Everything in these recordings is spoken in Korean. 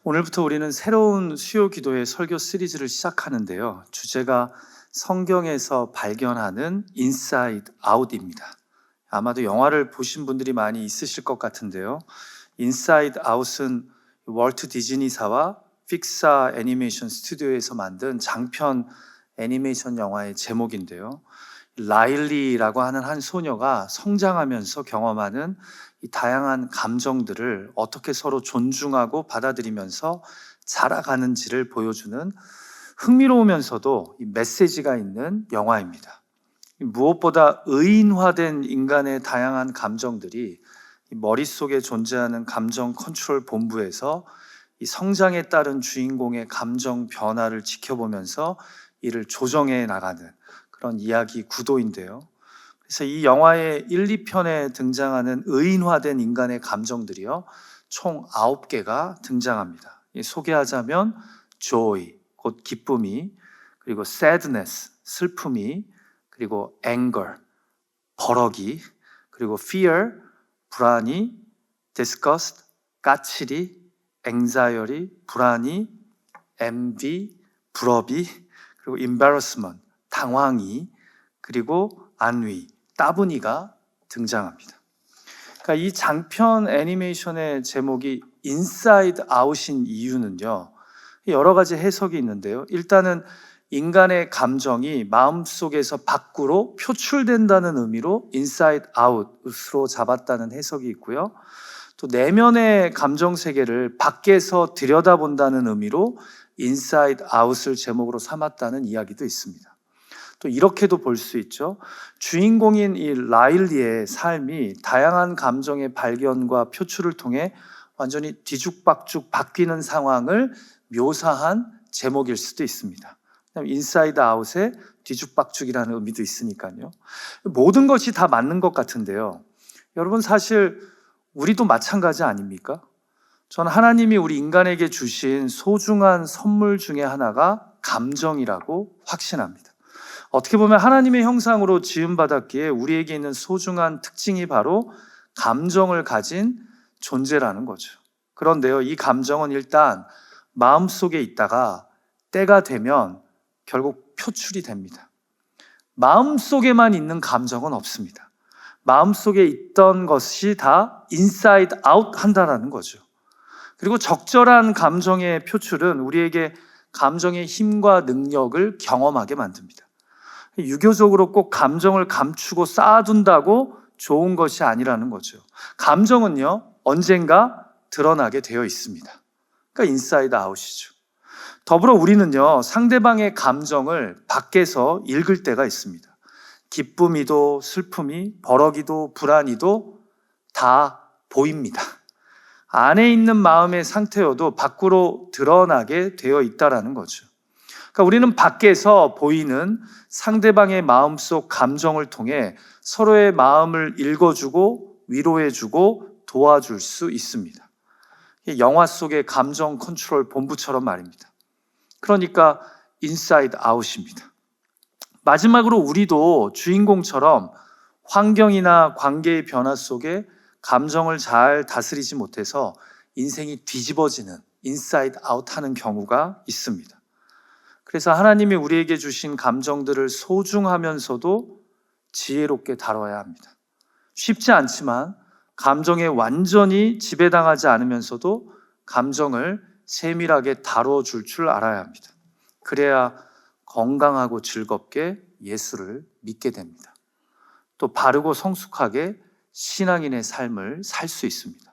오늘부터 우리는 새로운 수요 기도의 설교 시리즈를 시작하는데요. 주제가 성경에서 발견하는 인사이드 아웃입니다. 아마도 영화를 보신 분들이 많이 있으실 것 같은데요. 인사이드 아웃은 월트 디즈니사와 픽사 애니메이션 스튜디오에서 만든 장편 애니메이션 영화의 제목인데요. 라일리라고 하는 한 소녀가 성장하면서 경험하는 이 다양한 감정들을 어떻게 서로 존중하고 받아들이면서 자라가는지를 보여주는 흥미로우면서도 이 메시지가 있는 영화입니다. 무엇보다 의인화된 인간의 다양한 감정들이 이 머릿속에 존재하는 감정 컨트롤 본부에서 이 성장에 따른 주인공의 감정 변화를 지켜보면서 이를 조정해 나가는 그런 이야기 구도인데요. 그래서 이 영화의 1, 2편에 등장하는 의인화된 인간의 감정들이요, 총 9개가 등장합니다. 소개하자면 joy, 곧 기쁨이, 그리고 sadness, 슬픔이, 그리고 anger, 버럭이, 그리고 fear, 불안이, disgust, 까칠이, anxiety, 불안이, envy, 부러비, 그리고 embarrassment, 당황이, 그리고 ennui, 따분이가 등장합니다. 그러니까 이 장편 애니메이션의 제목이 인사이드 아웃인 이유는요, 여러 가지 해석이 있는데요. 일단은 인간의 감정이 마음속에서 밖으로 표출된다는 의미로 인사이드 아웃으로 잡았다는 해석이 있고요. 또 내면의 감정 세계를 밖에서 들여다본다는 의미로 인사이드 아웃을 제목으로 삼았다는 이야기도 있습니다. 또 이렇게도 볼 수 있죠. 주인공인 이 라일리의 삶이 다양한 감정의 발견과 표출을 통해 완전히 뒤죽박죽 바뀌는 상황을 묘사한 제목일 수도 있습니다. 인사이드 아웃에 뒤죽박죽이라는 의미도 있으니까요. 모든 것이 다 맞는 것 같은데요. 여러분, 사실 우리도 마찬가지 아닙니까? 저는 하나님이 우리 인간에게 주신 소중한 선물 중에 하나가 감정이라고 확신합니다. 어떻게 보면 하나님의 형상으로 지음받았기에 우리에게 있는 소중한 특징이 바로 감정을 가진 존재라는 거죠. 그런데요, 이 감정은 일단 마음속에 있다가 때가 되면 결국 표출이 됩니다. 마음속에만 있는 감정은 없습니다. 마음속에 있던 것이 다 인사이드 아웃 한다는 거죠. 그리고 적절한 감정의 표출은 우리에게 감정의 힘과 능력을 경험하게 만듭니다. 유교적으로 꼭 감정을 감추고 쌓아둔다고 좋은 것이 아니라는 거죠. 감정은요, 언젠가 드러나게 되어 있습니다. 그러니까 인사이드 아웃이죠. 더불어 우리는요, 상대방의 감정을 밖에서 읽을 때가 있습니다. 기쁨이도 슬픔이, 버럭이도 불안이도 다 보입니다. 안에 있는 마음의 상태여도 밖으로 드러나게 되어 있다는 거죠. 그러니까 우리는 밖에서 보이는 상대방의 마음속 감정을 통해 서로의 마음을 읽어주고 위로해주고 도와줄 수 있습니다. 영화 속의 감정 컨트롤 본부처럼 말입니다. 그러니까 인사이드 아웃입니다. 마지막으로 우리도 주인공처럼 환경이나 관계의 변화 속에 감정을 잘 다스리지 못해서 인생이 뒤집어지는 인사이드 아웃하는 경우가 있습니다. 그래서 하나님이 우리에게 주신 감정들을 소중하면서도 지혜롭게 다뤄야 합니다. 쉽지 않지만 감정에 완전히 지배당하지 않으면서도 감정을 세밀하게 다뤄줄 줄 알아야 합니다. 그래야 건강하고 즐겁게 예수를 믿게 됩니다. 또 바르고 성숙하게 신앙인의 삶을 살 수 있습니다.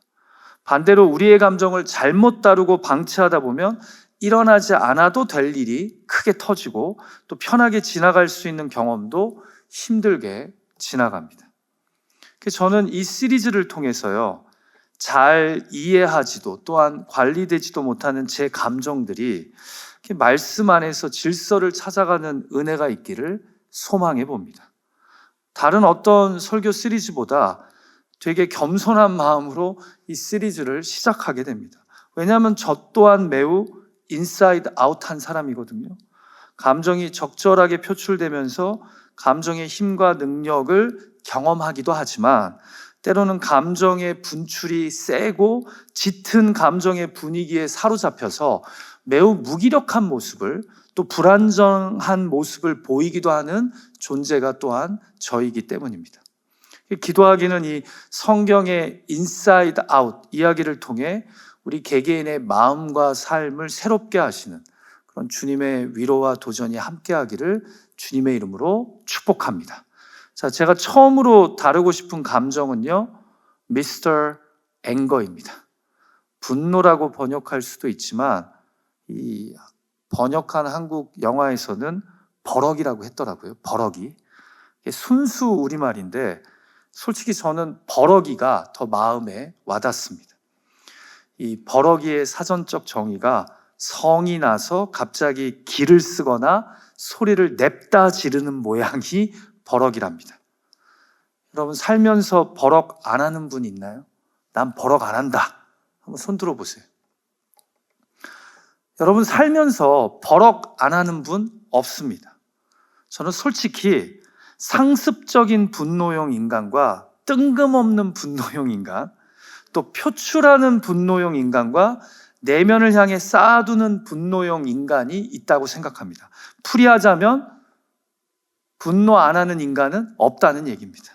반대로 우리의 감정을 잘못 다루고 방치하다 보면 일어나지 않아도 될 일이 크게 터지고 또 편하게 지나갈 수 있는 경험도 힘들게 지나갑니다. 그래서 저는 이 시리즈를 통해서요, 잘 이해하지도 또한 관리되지도 못하는 제 감정들이 말씀 안에서 질서를 찾아가는 은혜가 있기를 소망해 봅니다. 다른 어떤 설교 시리즈보다 되게 겸손한 마음으로 이 시리즈를 시작하게 됩니다. 왜냐하면 저 또한 매우 인사이드 아웃한 사람이거든요. 감정이 적절하게 표출되면서 감정의 힘과 능력을 경험하기도 하지만 때로는 감정의 분출이 세고 짙은 감정의 분위기에 사로잡혀서 매우 무기력한 모습을, 또 불안정한 모습을 보이기도 하는 존재가 또한 저이기 때문입니다. 기도하기는 이 성경의 인사이드 아웃 이야기를 통해 우리 개개인의 마음과 삶을 새롭게 하시는 그런 주님의 위로와 도전이 함께하기를 주님의 이름으로 축복합니다. 자, 제가 처음으로 다루고 싶은 감정은요, 미스터 앵거입니다. 분노라고 번역할 수도 있지만 이 번역한 한국 영화에서는 버럭이라고 했더라고요. 버럭이. 순수 우리말인데 솔직히 저는 버럭이가 더 마음에 와닿습니다. 이 버럭이의 사전적 정의가 성이 나서 갑자기 기를 쓰거나 소리를 냅다 지르는 모양이 버럭이랍니다. 여러분 살면서 버럭 안 하는 분 있나요? 난 버럭 안 한다. 한번 손 들어보세요. 여러분 살면서 버럭 안 하는 분 없습니다. 저는 솔직히 상습적인 분노형 인간과 뜬금없는 분노형 인간, 또 표출하는 분노형 인간과 내면을 향해 쌓아두는 분노형 인간이 있다고 생각합니다. 풀이하자면 분노 안 하는 인간은 없다는 얘기입니다.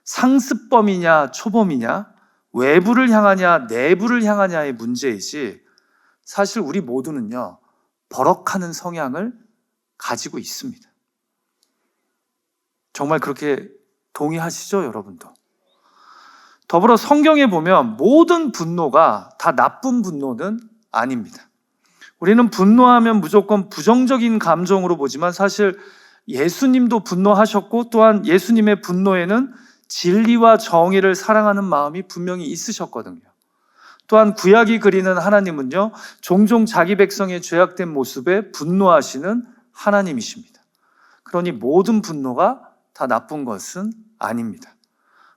상습범이냐 초범이냐, 외부를 향하냐 내부를 향하냐의 문제이지 사실 우리 모두는요 버럭하는 성향을 가지고 있습니다. 정말 그렇게 동의하시죠, 여러분도? 더불어 성경에 보면 모든 분노가 다 나쁜 분노는 아닙니다. 우리는 분노하면 무조건 부정적인 감정으로 보지만 사실 예수님도 분노하셨고 또한 예수님의 분노에는 진리와 정의를 사랑하는 마음이 분명히 있으셨거든요. 또한 구약이 그리는 하나님은요 종종 자기 백성의 죄악된 모습에 분노하시는 하나님이십니다. 그러니 모든 분노가 다 나쁜 것은 아닙니다.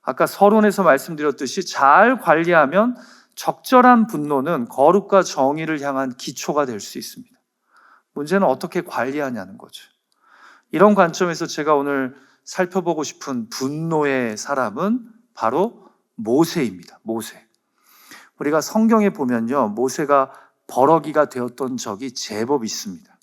아까 서론에서 말씀드렸듯이 잘 관리하면 적절한 분노는 거룩과 정의를 향한 기초가 될 수 있습니다. 문제는 어떻게 관리하냐는 거죠. 이런 관점에서 제가 오늘 살펴보고 싶은 분노의 사람은 바로 모세입니다. 모세. 우리가 성경에 보면요 모세가 버럭이가 되었던 적이 제법 있습니다.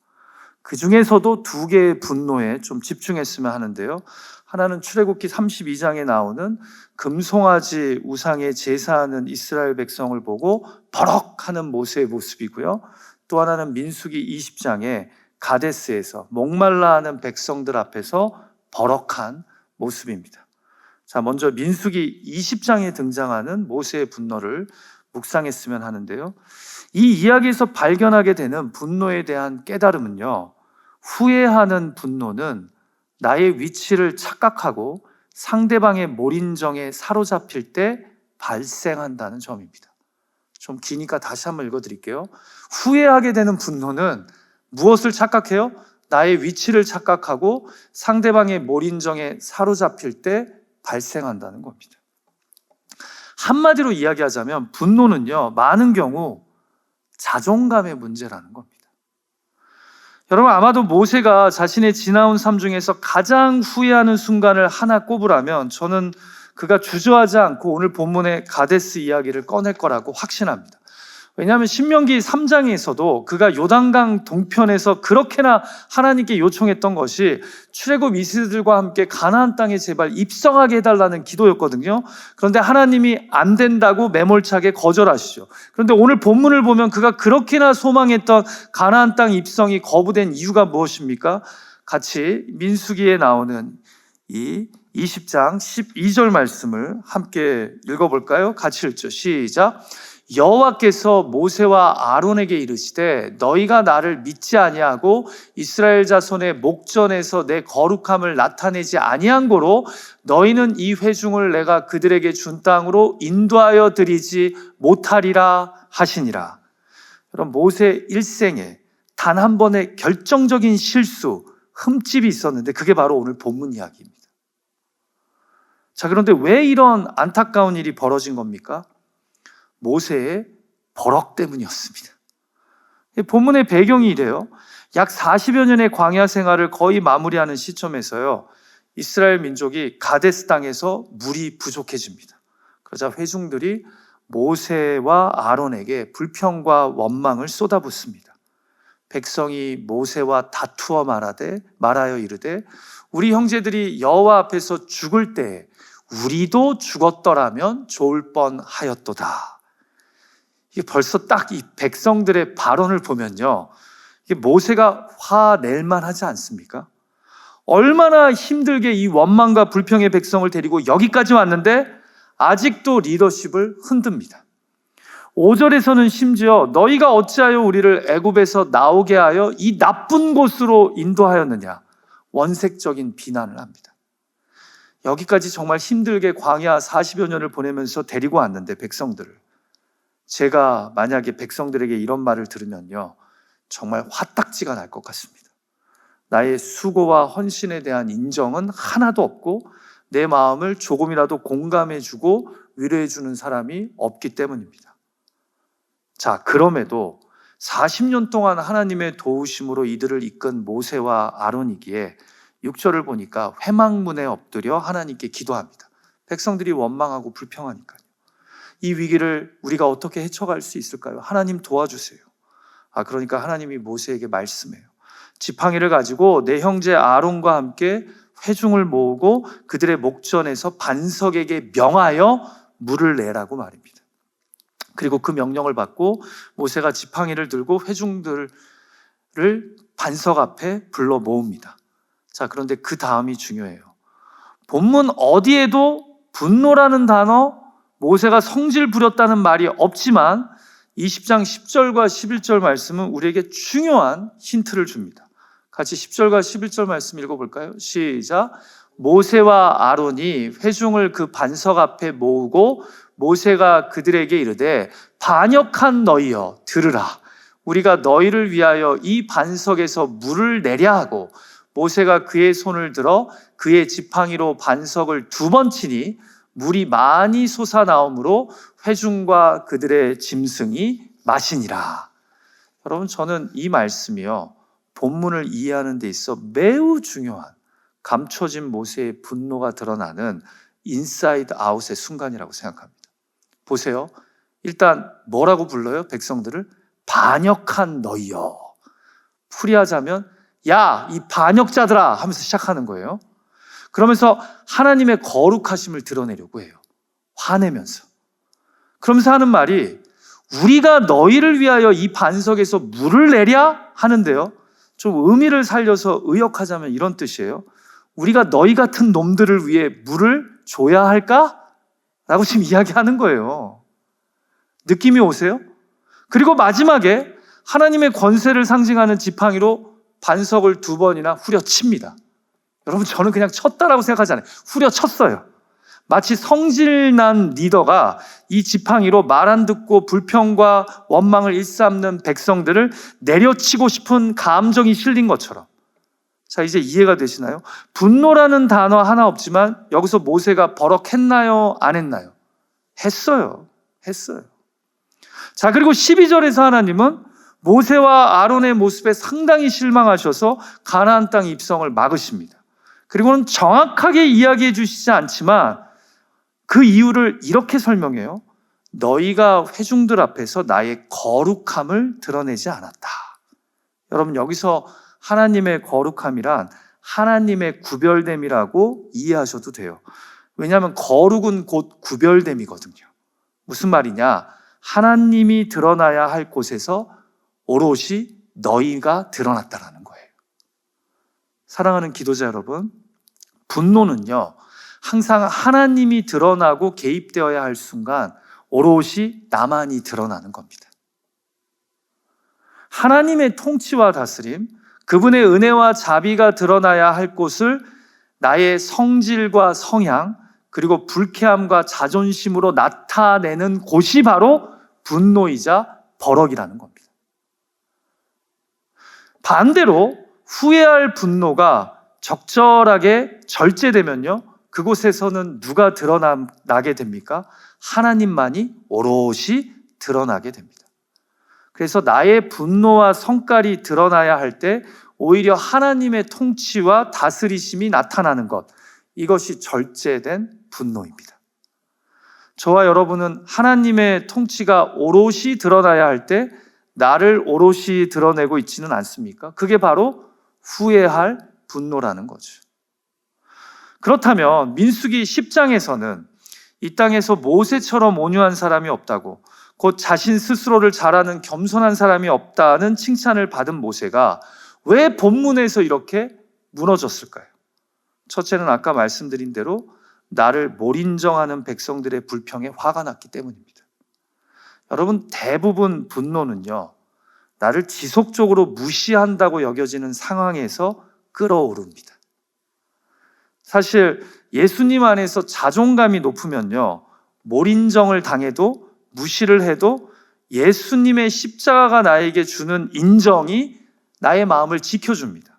그 중에서도 두 개의 분노에 좀 집중했으면 하는데요. 하나는 출애굽기 32장에 나오는 금송아지 우상에 제사하는 이스라엘 백성을 보고 버럭하는 모세의 모습이고요. 또 하나는 민수기 20장에 가데스에서 목말라 하는 백성들 앞에서 버럭한 모습입니다. 자, 먼저 민수기 20장에 등장하는 모세의 분노를 묵상했으면 하는데요. 이 이야기에서 발견하게 되는 분노에 대한 깨달음은요, 후회하는 분노는 나의 위치를 착각하고 상대방의 몰인정에 사로잡힐 때 발생한다는 점입니다. 좀 기니까 다시 한번 읽어드릴게요. 후회하게 되는 분노는 무엇을 착각해요? 나의 위치를 착각하고 상대방의 몰인정에 사로잡힐 때 발생한다는 겁니다. 한마디로 이야기하자면 분노는요, 많은 경우 자존감의 문제라는 겁니다. 여러분 아마도 모세가 자신의 지나온 삶 중에서 가장 후회하는 순간을 하나 꼽으라면 저는 그가 주저하지 않고 오늘 본문의 가데스 이야기를 꺼낼 거라고 확신합니다. 왜냐하면 신명기 3장에서도 그가 요단강 동편에서 그렇게나 하나님께 요청했던 것이 출애굽 이스라엘들과 함께 가나안 땅에 제발 입성하게 해달라는 기도였거든요. 그런데 하나님이 안 된다고 매몰차게 거절하시죠. 그런데 오늘 본문을 보면 그가 그렇게나 소망했던 가나안 땅 입성이 거부된 이유가 무엇입니까? 같이 민수기에 나오는 이 20장 12절 말씀을 함께 읽어볼까요? 같이 읽죠. 시작. 여호와께서 모세와 아론에게 이르시되 너희가 나를 믿지 아니하고 이스라엘 자손의 목전에서 내 거룩함을 나타내지 아니한 고로 너희는 이 회중을 내가 그들에게 준 땅으로 인도하여 드리지 못하리라 하시니라. 여러분 모세 일생에 단 한 번의 결정적인 실수, 흠집이 있었는데 그게 바로 오늘 본문 이야기입니다. 자, 그런데 왜 이런 안타까운 일이 벌어진 겁니까? 모세의 버럭 때문이었습니다. 본문의 배경이 이래요. 약 40여 년의 광야 생활을 거의 마무리하는 시점에서요, 이스라엘 민족이 가데스 땅에서 물이 부족해집니다. 그러자 회중들이 모세와 아론에게 불평과 원망을 쏟아붓습니다. 백성이 모세와 다투어 말하여 이르되 우리 형제들이 여호와 앞에서 죽을 때에 우리도 죽었더라면 좋을 뻔하였도다. 이게 벌써 딱 이 백성들의 발언을 보면요, 이게 모세가 화낼만 하지 않습니까? 얼마나 힘들게 이 원망과 불평의 백성을 데리고 여기까지 왔는데 아직도 리더십을 흔듭니다. 5절에서는 심지어 너희가 어찌하여 우리를 애굽에서 나오게 하여 이 나쁜 곳으로 인도하였느냐, 원색적인 비난을 합니다. 여기까지 정말 힘들게 광야 40여 년을 보내면서 데리고 왔는데 백성들을, 제가 만약에 백성들에게 이런 말을 들으면요, 정말 화딱지가 날 것 같습니다. 나의 수고와 헌신에 대한 인정은 하나도 없고 내 마음을 조금이라도 공감해주고 위로해주는 사람이 없기 때문입니다. 자, 그럼에도 40년 동안 하나님의 도우심으로 이들을 이끈 모세와 아론이기에 6절을 보니까 회막문에 엎드려 하나님께 기도합니다. 백성들이 원망하고 불평하니까요. 이 위기를 우리가 어떻게 헤쳐갈 수 있을까요? 하나님 도와주세요. 그러니까 하나님이 모세에게 말씀해요. 지팡이를 가지고 내 형제 아론과 함께 회중을 모으고 그들의 목전에서 반석에게 명하여 물을 내라고 말입니다. 그리고 그 명령을 받고 모세가 지팡이를 들고 회중들을 반석 앞에 불러 모읍니다. 자, 그런데 그 다음이 중요해요. 본문 어디에도 분노라는 단어, 모세가 성질 부렸다는 말이 없지만 20장 10절과 11절 말씀은 우리에게 중요한 힌트를 줍니다. 같이 10절과 11절 말씀 읽어볼까요? 시작. 모세와 아론이 회중을 그 반석 앞에 모으고 모세가 그들에게 이르되 반역한 너희여 들으라. 우리가 너희를 위하여 이 반석에서 물을 내랴 하고 모세가 그의 손을 들어 그의 지팡이로 반석을 2번 치니 물이 많이 솟아나오므로 회중과 그들의 짐승이 마시니라. 여러분, 저는 이 말씀이요, 본문을 이해하는 데 있어 매우 중요한 감춰진 모세의 분노가 드러나는 인사이드 아웃의 순간이라고 생각합니다. 보세요. 일단 뭐라고 불러요? 백성들을 반역한 너희여. 풀이하자면 야, 이 반역자들아 하면서 시작하는 거예요. 그러면서 하나님의 거룩하심을 드러내려고 해요. 화내면서. 그러면서 하는 말이 우리가 너희를 위하여 이 반석에서 물을 내랴 하는데요, 좀 의미를 살려서 의역하자면 이런 뜻이에요. 우리가 너희 같은 놈들을 위해 물을 줘야 할까? 라고 지금 이야기하는 거예요. 느낌이 오세요? 그리고 마지막에 하나님의 권세를 상징하는 지팡이로 반석을 2번이나 후려칩니다. 여러분, 저는 그냥 쳤다라고 생각하지 않아요. 후려쳤어요. 마치 성질난 리더가 이 지팡이로 말 안 듣고 불평과 원망을 일삼는 백성들을 내려치고 싶은 감정이 실린 것처럼. 자, 이제 이해가 되시나요? 분노라는 단어 하나 없지만 여기서 모세가 버럭했나요? 안 했나요? 했어요. 자, 그리고 12절에서 하나님은 모세와 아론의 모습에 상당히 실망하셔서 가나안 땅 입성을 막으십니다. 그리고는 정확하게 이야기해 주시지 않지만 그 이유를 이렇게 설명해요. 너희가 회중들 앞에서 나의 거룩함을 드러내지 않았다. 여러분, 여기서 하나님의 거룩함이란 하나님의 구별됨이라고 이해하셔도 돼요. 왜냐하면 거룩은 곧 구별됨이거든요. 무슨 말이냐? 하나님이 드러나야 할 곳에서 오롯이 너희가 드러났다라는 거예요. 사랑하는 기도자 여러분, 분노는요, 항상 하나님이 드러나고 개입되어야 할 순간 오롯이 나만이 드러나는 겁니다. 하나님의 통치와 다스림, 그분의 은혜와 자비가 드러나야 할 곳을 나의 성질과 성향, 그리고 불쾌함과 자존심으로 나타내는 곳이 바로 분노이자 버럭이라는 겁니다. 반대로 후회할 분노가 적절하게 절제되면요, 그곳에서는 누가 드러나게 됩니까? 하나님만이 오롯이 드러나게 됩니다. 그래서 나의 분노와 성깔이 드러나야 할 때 오히려 하나님의 통치와 다스리심이 나타나는 것, 이것이 절제된 분노입니다. 저와 여러분은 하나님의 통치가 오롯이 드러나야 할 때 나를 오롯이 드러내고 있지는 않습니까? 그게 바로 후회할 분노라는 거죠. 그렇다면 민수기 10장에서는 이 땅에서 모세처럼 온유한 사람이 없다고, 곧 자신 스스로를 잘하는 겸손한 사람이 없다는 칭찬을 받은 모세가 왜 본문에서 이렇게 무너졌을까요? 첫째는 아까 말씀드린 대로 나를 못 인정하는 백성들의 불평에 화가 났기 때문입니다. 여러분, 대부분 분노는요, 나를 지속적으로 무시한다고 여겨지는 상황에서 끌어오릅니다. 사실 예수님 안에서 자존감이 높으면요, 못 인정을 당해도 무시를 해도 예수님의 십자가가 나에게 주는 인정이 나의 마음을 지켜줍니다.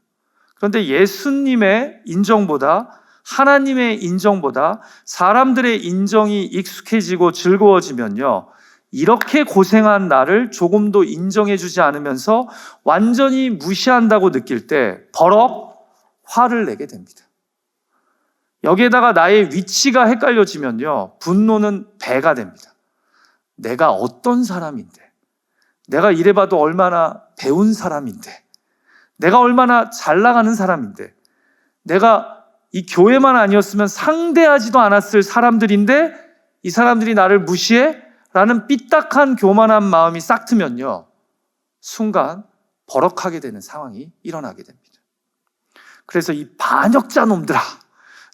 그런데 예수님의 인정보다, 하나님의 인정보다 사람들의 인정이 익숙해지고 즐거워지면요, 이렇게 고생한 나를 조금도 인정해주지 않으면서 완전히 무시한다고 느낄 때 버럭 화를 내게 됩니다. 여기에다가 나의 위치가 헷갈려지면요, 분노는 배가 됩니다. 내가 어떤 사람인데, 내가 이래봐도 얼마나 배운 사람인데, 내가 얼마나 잘 나가는 사람인데, 내가 이 교회만 아니었으면 상대하지도 않았을 사람들인데 이 사람들이 나를 무시해? 라는 삐딱한 교만한 마음이 싹 트면요, 순간 버럭하게 되는 상황이 일어나게 됩니다. 그래서 이 반역자 놈들아,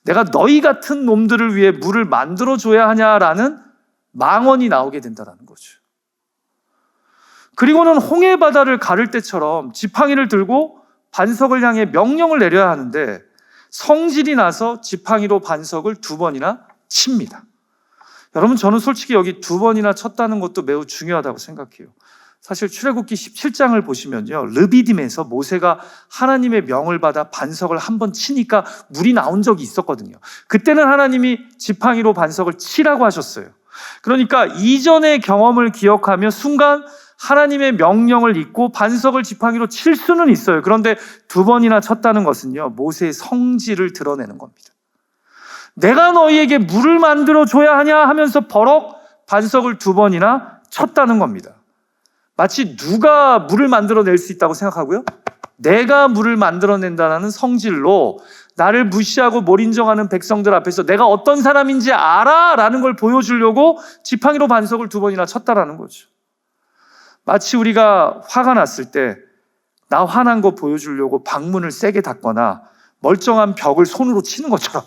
내가 너희 같은 놈들을 위해 물을 만들어줘야 하냐라는 망언이 나오게 된다는 거죠. 그리고는 홍해바다를 가를 때처럼 지팡이를 들고 반석을 향해 명령을 내려야 하는데 성질이 나서 지팡이로 반석을 2번이나 칩니다. 여러분, 저는 솔직히 여기 2번이나 쳤다는 것도 매우 중요하다고 생각해요. 사실 출애굽기 17장을 보시면요, 르비딤에서 모세가 하나님의 명을 받아 반석을 1번 치니까 물이 나온 적이 있었거든요. 그때는 하나님이 지팡이로 반석을 치라고 하셨어요. 그러니까 이전의 경험을 기억하며 순간 하나님의 명령을 잊고 반석을 지팡이로 칠 수는 있어요. 그런데 2번이나 쳤다는 것은요, 모세의 성질을 드러내는 겁니다. 내가 너희에게 물을 만들어 줘야 하냐 하면서 버럭 반석을 2번이나 쳤다는 겁니다. 마치 누가 물을 만들어낼 수 있다고 생각하고요, 내가 물을 만들어낸다는 성질로 나를 무시하고 못 인정하는 백성들 앞에서 내가 어떤 사람인지 알아! 라는 걸 보여주려고 지팡이로 반석을 2번이나 쳤다라는 거죠. 마치 우리가 화가 났을 때 나 화난 거 보여주려고 방문을 세게 닫거나 멀쩡한 벽을 손으로 치는 것처럼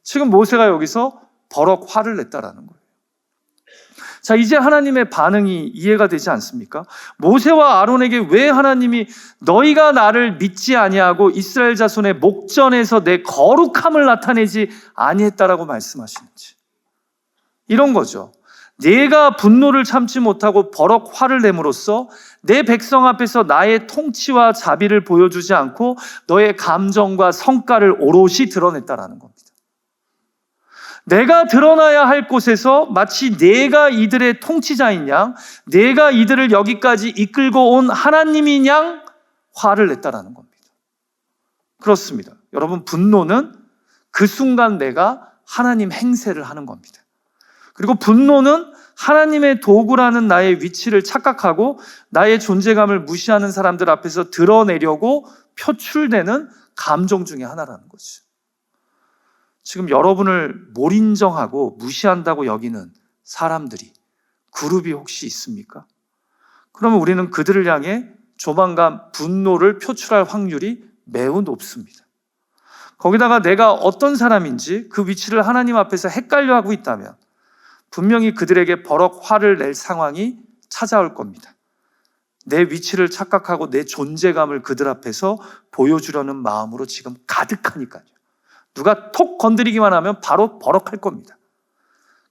지금 모세가 여기서 버럭 화를 냈다라는 거예요. 자, 이제 하나님의 반응이 이해가 되지 않습니까? 모세와 아론에게 왜 하나님이 너희가 나를 믿지 아니하고 이스라엘 자손의 목전에서 내 거룩함을 나타내지 아니했다라고 말씀하시는지, 이런 거죠. 내가 분노를 참지 못하고 버럭 화를 내므로써 내 백성 앞에서 나의 통치와 자비를 보여주지 않고 너의 감정과 성과를 오롯이 드러냈다라는 겁니다. 내가 드러나야 할 곳에서 마치 내가 이들의 통치자인 양, 내가 이들을 여기까지 이끌고 온 하나님인 양 화를 냈다라는 겁니다. 그렇습니다. 여러분, 분노는 그 순간 내가 하나님 행세를 하는 겁니다. 그리고 분노는 하나님의 도구라는 나의 위치를 착각하고 나의 존재감을 무시하는 사람들 앞에서 드러내려고 표출되는 감정 중에 하나라는 거죠. 지금 여러분을 못 인정하고 무시한다고 여기는 사람들이, 그룹이 혹시 있습니까? 그러면 우리는 그들을 향해 조만간 분노를 표출할 확률이 매우 높습니다. 거기다가 내가 어떤 사람인지 그 위치를 하나님 앞에서 헷갈려 하고 있다면 분명히 그들에게 버럭 화를 낼 상황이 찾아올 겁니다. 내 위치를 착각하고 내 존재감을 그들 앞에서 보여주려는 마음으로 지금 가득하니까요. 누가 톡 건드리기만 하면 바로 버럭할 겁니다.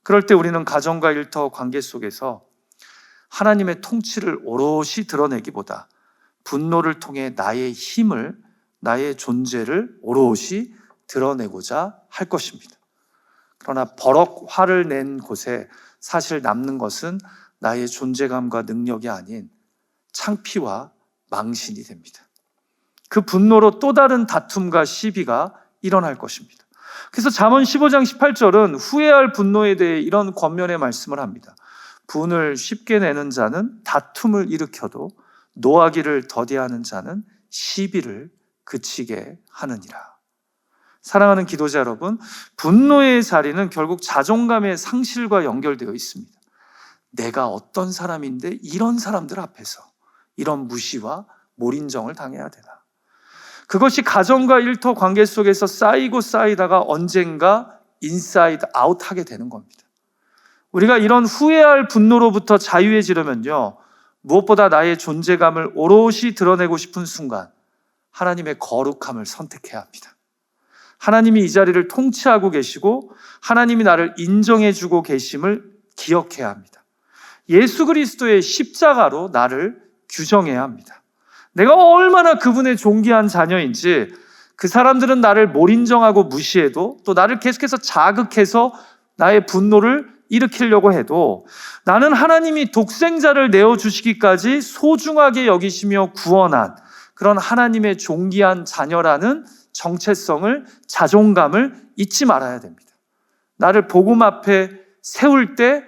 그럴 때 우리는 가정과 일터 관계 속에서 하나님의 통치를 오롯이 드러내기보다 분노를 통해 나의 힘을, 나의 존재를 오롯이 드러내고자 할 것입니다. 그러나 버럭 화를 낸 곳에 사실 남는 것은 나의 존재감과 능력이 아닌 창피와 망신이 됩니다. 그 분노로 또 다른 다툼과 시비가 일어날 것입니다. 그래서 잠언 15장 18절은 후회할 분노에 대해 이런 권면의 말씀을 합니다. 분을 쉽게 내는 자는 다툼을 일으켜도 노하기를 더디하는 자는 시비를 그치게 하느니라. 사랑하는 기도자 여러분, 분노의 자리는 결국 자존감의 상실과 연결되어 있습니다. 내가 어떤 사람인데 이런 사람들 앞에서 이런 무시와 몰인정을 당해야 되나. 그것이 가정과 일터 관계 속에서 쌓이고 쌓이다가 언젠가 인사이드 아웃 하게 되는 겁니다. 우리가 이런 후회할 분노로부터 자유해지려면요, 무엇보다 나의 존재감을 오롯이 드러내고 싶은 순간 하나님의 거룩함을 선택해야 합니다. 하나님이 이 자리를 통치하고 계시고 하나님이 나를 인정해주고 계심을 기억해야 합니다. 예수 그리스도의 십자가로 나를 규정해야 합니다. 내가 얼마나 그분의 존귀한 자녀인지, 그 사람들은 나를 몰인정하고 무시해도 또 나를 계속해서 자극해서 나의 분노를 일으키려고 해도 나는 하나님이 독생자를 내어주시기까지 소중하게 여기시며 구원한 그런 하나님의 존귀한 자녀라는 정체성을, 자존감을 잊지 말아야 됩니다. 나를 복음 앞에 세울 때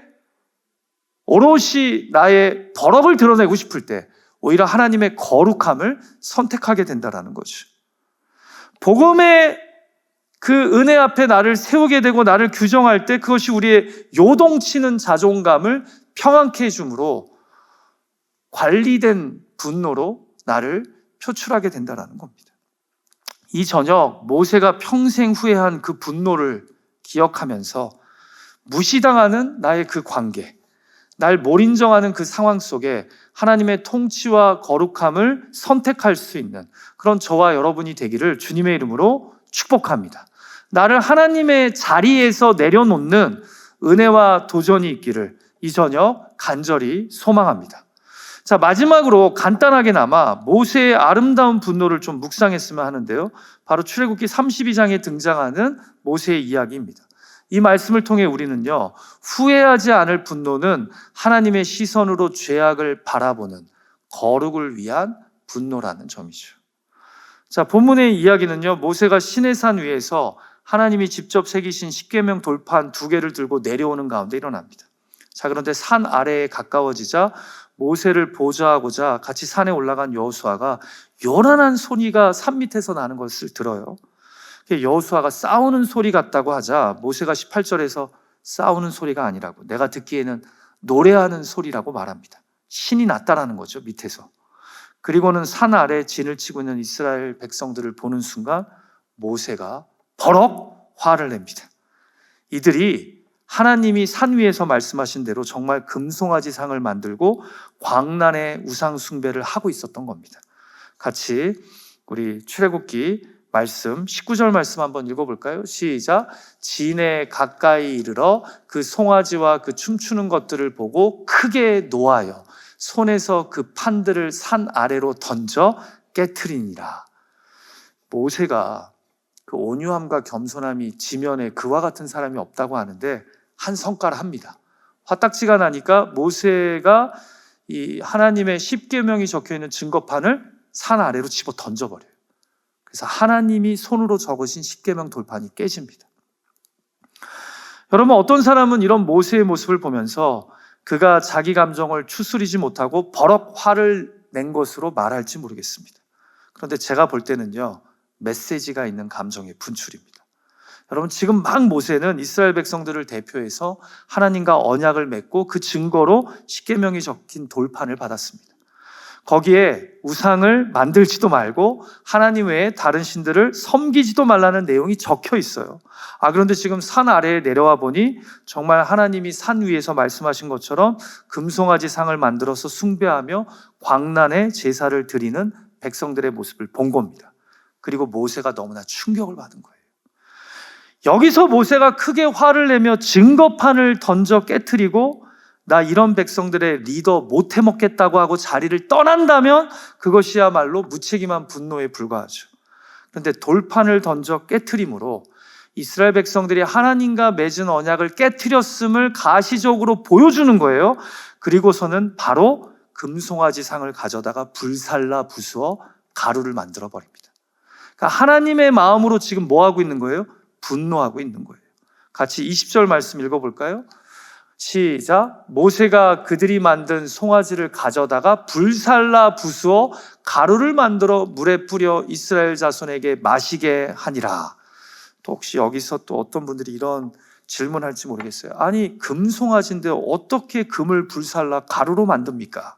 오롯이 나의 버럭을 드러내고 싶을 때 오히려 하나님의 거룩함을 선택하게 된다는 거죠. 복음의 그 은혜 앞에 나를 세우게 되고 나를 규정할 때 그것이 우리의 요동치는 자존감을 평안케 해주므로 관리된 분노로 나를 표출하게 된다는 겁니다. 이 저녁 모세가 평생 후회한 그 분노를 기억하면서 무시당하는 나의 그 관계, 날 몰인정하는 그 상황 속에 하나님의 통치와 거룩함을 선택할 수 있는 그런 저와 여러분이 되기를 주님의 이름으로 축복합니다. 나를 하나님의 자리에서 내려놓는 은혜와 도전이 있기를 이 저녁 간절히 소망합니다. 자, 마지막으로 간단하게나마 모세의 아름다운 분노를 좀 묵상했으면 하는데요. 바로 출애굽기 32장에 등장하는 모세의 이야기입니다. 이 말씀을 통해 우리는요, 후회하지 않을 분노는 하나님의 시선으로 죄악을 바라보는 거룩을 위한 분노라는 점이죠. 자, 본문의 이야기는요, 모세가 시내산 위에서 하나님이 직접 새기신 십계명 돌판 2개를 들고 내려오는 가운데 일어납니다. 자, 그런데 산 아래에 가까워지자 모세를 보좌하고자 같이 산에 올라간 여호수아가 요란한 소리가 산 밑에서 나는 것을 들어요. 여호수아가 싸우는 소리 같다고 하자 모세가 18절에서 싸우는 소리가 아니라고, 내가 듣기에는 노래하는 소리라고 말합니다. 신이 났다라는 거죠, 밑에서. 그리고는 산 아래 진을 치고 있는 이스라엘 백성들을 보는 순간 모세가 버럭 화를 냅니다. 이들이 하나님이 산 위에서 말씀하신 대로 정말 금송아지 상을 만들고 광란의 우상 숭배를 하고 있었던 겁니다. 같이 우리 출애굽기 말씀 19절 말씀 한번 읽어볼까요? 시작. 진에 가까이 이르러 그 송아지와 그 춤추는 것들을 보고 크게 노하여 손에서 그 판들을 산 아래로 던져 깨트리니라. 모세가 그 온유함과 겸손함이 지면에 그와 같은 사람이 없다고 하는데 한 성과를 합니다. 화딱지가 나니까 모세가 이 하나님의 십계명이 적혀있는 증거판을 산 아래로 집어 던져버려요. 그래서 하나님이 손으로 적으신 십계명 돌판이 깨집니다. 여러분, 어떤 사람은 이런 모세의 모습을 보면서 그가 자기 감정을 추스리지 못하고 버럭 화를 낸 것으로 말할지 모르겠습니다. 그런데 제가 볼 때는요, 메시지가 있는 감정의 분출입니다. 여러분, 지금 막 모세는 이스라엘 백성들을 대표해서 하나님과 언약을 맺고 그 증거로 십계명이 적힌 돌판을 받았습니다. 거기에 우상을 만들지도 말고 하나님 외에 다른 신들을 섬기지도 말라는 내용이 적혀 있어요. 그런데 지금 산 아래에 내려와 보니 정말 하나님이 산 위에서 말씀하신 것처럼 금송아지 상을 만들어서 숭배하며 광란에 제사를 드리는 백성들의 모습을 본 겁니다. 그리고 모세가 너무나 충격을 받은 거예요. 여기서 모세가 크게 화를 내며 증거판을 던져 깨트리고 나 이런 백성들의 리더 못 해먹겠다고 하고 자리를 떠난다면 그것이야말로 무책임한 분노에 불과하죠. 그런데 돌판을 던져 깨트림으로 이스라엘 백성들이 하나님과 맺은 언약을 깨트렸음을 가시적으로 보여주는 거예요. 그리고서는 바로 금송아지 상을 가져다가 불살라 부수어 가루를 만들어 버립니다. 그러니까 하나님의 마음으로 지금 뭐 하고 있는 거예요? 분노하고 있는 거예요. 같이 20절 말씀 읽어볼까요? 시작. 모세가 그들이 만든 송아지를 가져다가 불살라 부수어 가루를 만들어 물에 뿌려 이스라엘 자손에게 마시게 하니라. 또 혹시 여기서 또 어떤 분들이 이런 질문할지 모르겠어요. 아니, 금송아지인데 어떻게 금을 불살라 가루로 만듭니까?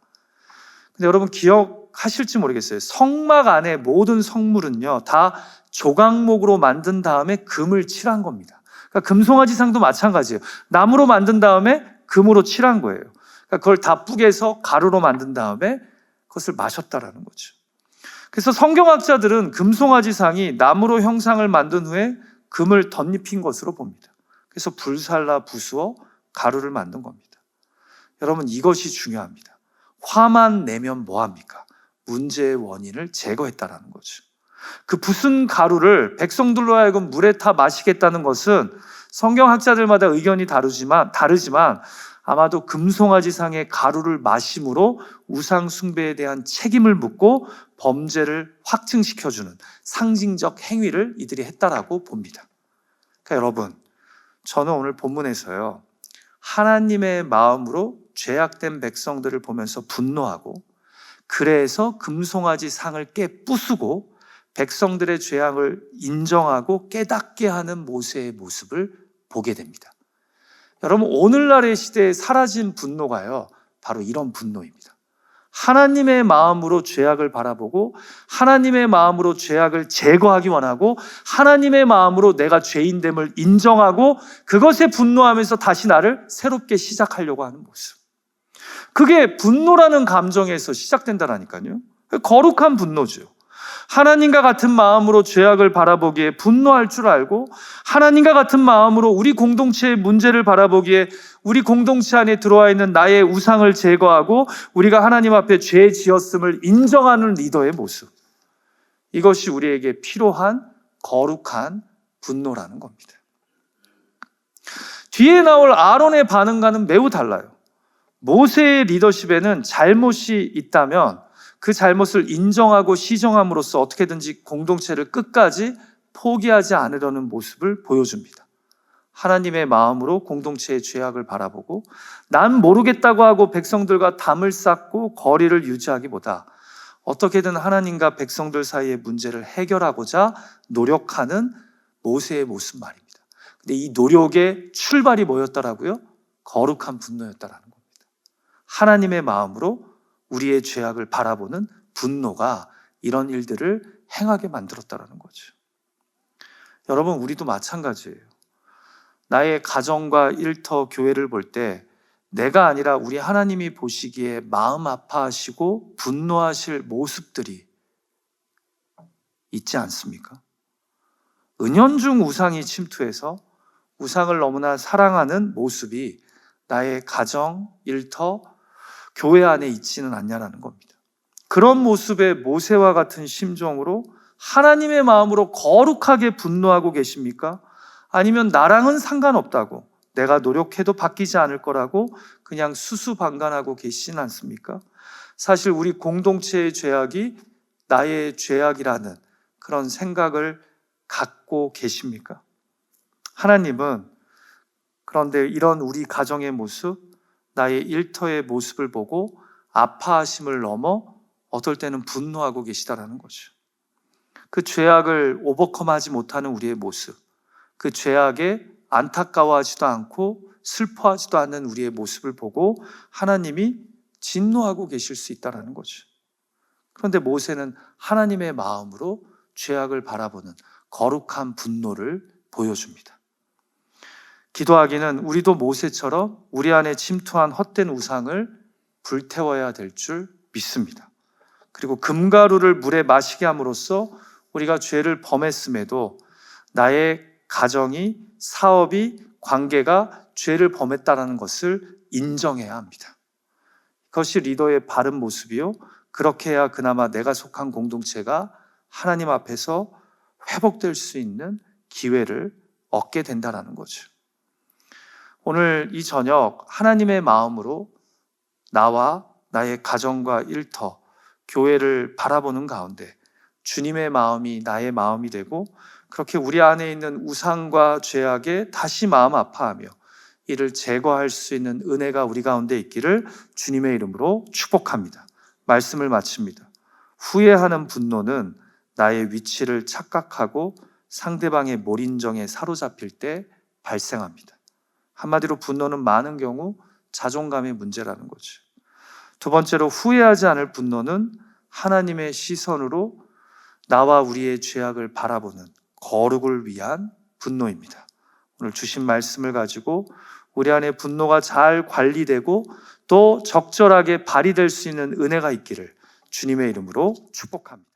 근데 여러분 기억하실지 모르겠어요. 성막 안에 모든 성물은요 다 조각목으로 만든 다음에 금을 칠한 겁니다. 그러니까 금송아지상도 마찬가지예요. 나무로 만든 다음에 금으로 칠한 거예요. 그러니까 그걸 다 뿌개서 가루로 만든 다음에 그것을 마셨다라는 거죠. 그래서 성경학자들은 금송아지상이 나무로 형상을 만든 후에 금을 덧입힌 것으로 봅니다. 그래서 불살라 부수어 가루를 만든 겁니다. 여러분 이것이 중요합니다. 화만 내면 뭐합니까? 문제의 원인을 제거했다라는 거죠. 그 부순 가루를 백성들로 하여금 물에 타 마시겠다는 것은 성경학자들마다 의견이 다르지만 아마도 금송아지상의 가루를 마심으로 우상 숭배에 대한 책임을 묻고 범죄를 확증시켜주는 상징적 행위를 이들이 했다라고 봅니다. 그러니까 여러분, 저는 오늘 본문에서요 하나님의 마음으로 죄악된 백성들을 보면서 분노하고 그래서 금송아지 상을 깨부수고 백성들의 죄악을 인정하고 깨닫게 하는 모세의 모습을 보게 됩니다. 여러분 오늘날의 시대에 사라진 분노가요 바로 이런 분노입니다. 하나님의 마음으로 죄악을 바라보고 하나님의 마음으로 죄악을 제거하기 원하고 하나님의 마음으로 내가 죄인됨을 인정하고 그것에 분노하면서 다시 나를 새롭게 시작하려고 하는 모습. 그게 분노라는 감정에서 시작된다라니까요. 거룩한 분노죠. 하나님과 같은 마음으로 죄악을 바라보기에 분노할 줄 알고 하나님과 같은 마음으로 우리 공동체의 문제를 바라보기에 우리 공동체 안에 들어와 있는 나의 우상을 제거하고 우리가 하나님 앞에 죄 지었음을 인정하는 리더의 모습. 이것이 우리에게 필요한 거룩한 분노라는 겁니다. 뒤에 나올 아론의 반응과는 매우 달라요. 모세의 리더십에는 잘못이 있다면 그 잘못을 인정하고 시정함으로써 어떻게든지 공동체를 끝까지 포기하지 않으려는 모습을 보여줍니다. 하나님의 마음으로 공동체의 죄악을 바라보고 난 모르겠다고 하고 백성들과 담을 쌓고 거리를 유지하기보다 어떻게든 하나님과 백성들 사이의 문제를 해결하고자 노력하는 모세의 모습 말입니다. 근데 이 노력의 출발이 뭐였더라고요? 거룩한 분노였다라는 겁니다. 하나님의 마음으로 우리의 죄악을 바라보는 분노가 이런 일들을 행하게 만들었다는 거죠. 여러분 우리도 마찬가지예요. 나의 가정과 일터, 교회를 볼 때 내가 아니라 우리 하나님이 보시기에 마음 아파하시고 분노하실 모습들이 있지 않습니까? 은연중 우상이 침투해서 우상을 너무나 사랑하는 모습이 나의 가정, 일터, 교회 안에 있지는 않냐라는 겁니다. 그런 모습의 모세와 같은 심정으로 하나님의 마음으로 거룩하게 분노하고 계십니까? 아니면 나랑은 상관없다고 내가 노력해도 바뀌지 않을 거라고 그냥 수수방관하고 계시진 않습니까? 사실 우리 공동체의 죄악이 나의 죄악이라는 그런 생각을 갖고 계십니까? 하나님은 그런데 이런 우리 가정의 모습, 나의 일터의 모습을 보고 아파하심을 넘어 어떨 때는 분노하고 계시다라는 거죠. 그 죄악을 오버컴하지 못하는 우리의 모습, 그 죄악에 안타까워하지도 않고 슬퍼하지도 않는 우리의 모습을 보고 하나님이 진노하고 계실 수 있다는 거죠. 그런데 모세는 하나님의 마음으로 죄악을 바라보는 거룩한 분노를 보여줍니다. 기도하기는 우리도 모세처럼 우리 안에 침투한 헛된 우상을 불태워야 될 줄 믿습니다. 그리고 금가루를 물에 마시게 함으로써 우리가 죄를 범했음에도 나의 가정이, 사업이, 관계가 죄를 범했다는 것을 인정해야 합니다. 그것이 리더의 바른 모습이요. 그렇게 해야 그나마 내가 속한 공동체가 하나님 앞에서 회복될 수 있는 기회를 얻게 된다는 거죠. 오늘 이 저녁 하나님의 마음으로 나와 나의 가정과 일터, 교회를 바라보는 가운데 주님의 마음이 나의 마음이 되고 그렇게 우리 안에 있는 우상과 죄악에 다시 마음 아파하며 이를 제거할 수 있는 은혜가 우리 가운데 있기를 주님의 이름으로 축복합니다. 말씀을 마칩니다. 후회하는 분노는 나의 위치를 착각하고 상대방의 몰인정에 사로잡힐 때 발생합니다. 한마디로 분노는 많은 경우 자존감의 문제라는 거죠. 두 번째로 후회하지 않을 분노는 하나님의 시선으로 나와 우리의 죄악을 바라보는 거룩을 위한 분노입니다. 오늘 주신 말씀을 가지고 우리 안에 분노가 잘 관리되고 또 적절하게 발휘될 수 있는 은혜가 있기를 주님의 이름으로 축복합니다.